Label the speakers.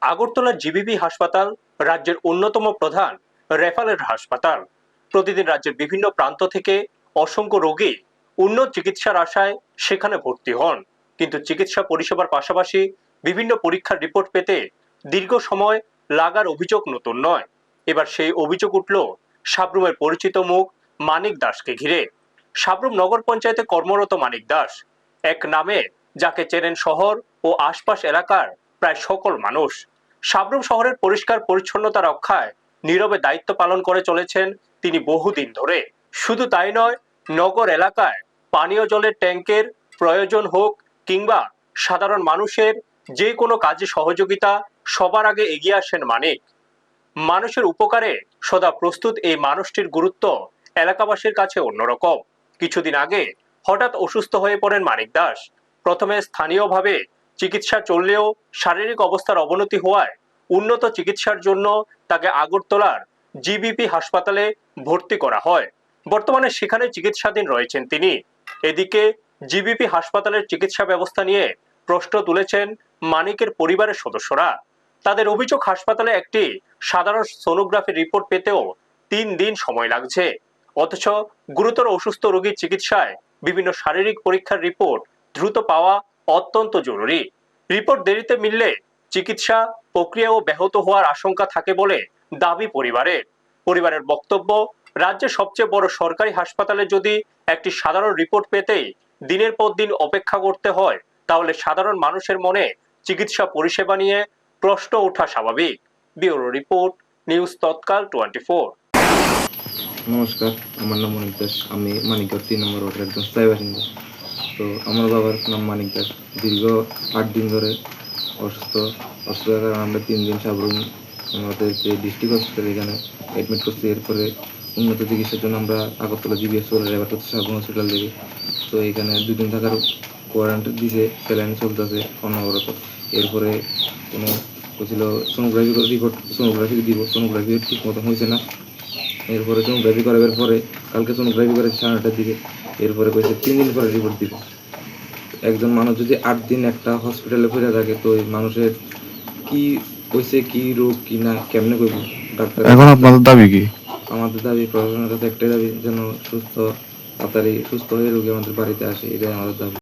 Speaker 1: আগরতলার জিবিপি হাসপাতাল রাজ্যের অন্যতম প্রধান রেফারেল হাসপাতাল। প্রতিদিন রাজ্যের বিভিন্ন প্রান্ত থেকে অসংখ্য রোগী উন্নত চিকিৎসার আশায় সেখানে ভর্তি হন। কিন্তু চিকিৎসা পরিষেবার পাশাপাশি বিভিন্ন পরীক্ষার রিপোর্ট পেতে দীর্ঘ সময় লাগার অভিযোগ নতুন নয়। এবার সেই অভিযোগ উঠল সাবরুমের পরিচিত মুখ মানিক দাসকে ঘিরে। সাবরুম নগর পঞ্চায়েতে কর্মরত মানিক দাস এক নামে যাকে চেনেন শহর ও আশপাশ এলাকার প্রায় সকল মানুষ। সাবরুম শহরের পরিষ্কার পরিচ্ছন্নতা রক্ষায় নীরবে দায়িত্ব পালন করে চলেছেন তিনি বহুদিন ধরে। শুধু তাই নয়, নগর এলাকায় পানীয় জলের ট্যাঙ্কের প্রয়োজন হোক কিংবা সাধারণ মানুষের যে কোনো কাজে সহযোগিতা সবার আগে এগিয়ে আসেন মানিক। মানুষের উপকারে সদা প্রস্তুত এই মানুষটির গুরুত্ব এলাকাবাসীর কাছে অন্যরকম। কিছুদিন আগে হঠাৎ অসুস্থ হয়ে পড়েন মানিক দাস। প্রথমে স্থানীয়ভাবে চিকিৎসা চললেও শারীরিক অবস্থার অবনতি হওয়ায় উন্নত চিকিৎসার জন্য তাকে আগরতলার জিবিপি হাসপাতালে ভর্তি করা হয়। বর্তমানে সেখানে চিকিৎসাধীন রয়েছেন তিনি। এদিকে জিবিপি হাসপাতালের চিকিৎসা ব্যবস্থা নিয়ে প্রশ্ন তুলেছেন মানিকের পরিবারের সদস্যরা। তাদের অভিযোগ, হাসপাতালে একটি সাধারণ সোনোগ্রাফি রিপোর্ট পেতেও 3 দিন সময় লাগছে, অথচ গুরুতর অসুস্থ রোগীর চিকিৎসায় বিভিন্ন শারীরিক পরীক্ষার রিপোর্ট দ্রুত পাওয়া অত্যন্ত জরুরি। রিপোর্ট দেরিতে মিললে চিকিৎসা প্রক্রিয়াও ব্যাহত হওয়ার আশঙ্কা থাকে বলে দাবি পরিবারের বক্তব্য, রাজ্যের সবচেয়ে বড় সরকারি হাসপাতালে যদি একটি সাধারণ রিপোর্ট পেতেই দিনের পর দিন অপেক্ষা করতে হয়, তাহলে সাধারণ মানুষের মনে চিকিৎসা পরিষেবা নিয়ে প্রশ্ন ওঠা স্বাভাবিক। ব্যুরো রিপোর্ট, নিউজ তৎকাল 24।
Speaker 2: নমস্কার, আমার নাম মানিক দাস। আমি মানিকগড় 3 নম্বর ওয়ার্ডের একজন স্থায়ী বাসিন্দা। তো আমার বাবার নাম মানিক দাস। দীর্ঘ 8 দিন ধরে অসুস্থতার কারণে আমরা 3 দিন সাবরুম আমাদের যে ডিস্ট্রিক্ট হসপিটাল এখানে অ্যাডমিট করছি। এরপরে উন্নত চিকিৎসার জন্য আমরা আগরতলা জিবিএস রেফার করছি সাবরুম হসপিটাল থেকে। তো এখানে 2 দিন থাকার কোয়ারেন্টাইন দিছে, স্যালাইন চলতেছে অনবরত। এরপরে কোনো ছিল সোনোগ্রাফি দিব, সোনোগ্রাফি ঠিক মতো হয়েছে না। এরপরে সোনোগ্রাফি করাবার পরে কালকে সোনোগ্রাফি করে 9:30টার দিকে। এরপরে কয়েছে 3 দিন পরে রিপোর্ট দিবে। একজন মানুষ যদি 8 দিন একটা হসপিটালে পড়ে থাকে, তো এই মানুষের কি হয়েছে, কি রোগ কি না কেমনে করবো ডাক্তার।
Speaker 3: এখন আপনাদের দাবি কি?
Speaker 2: আমাদের দাবি, প্রশাসনের কাছে একটাই দাবি, যেন তাড়াতাড়ি সুস্থ হয়ে রোগী আমাদের বাড়িতে আসে। এটাই আমাদের দাবি।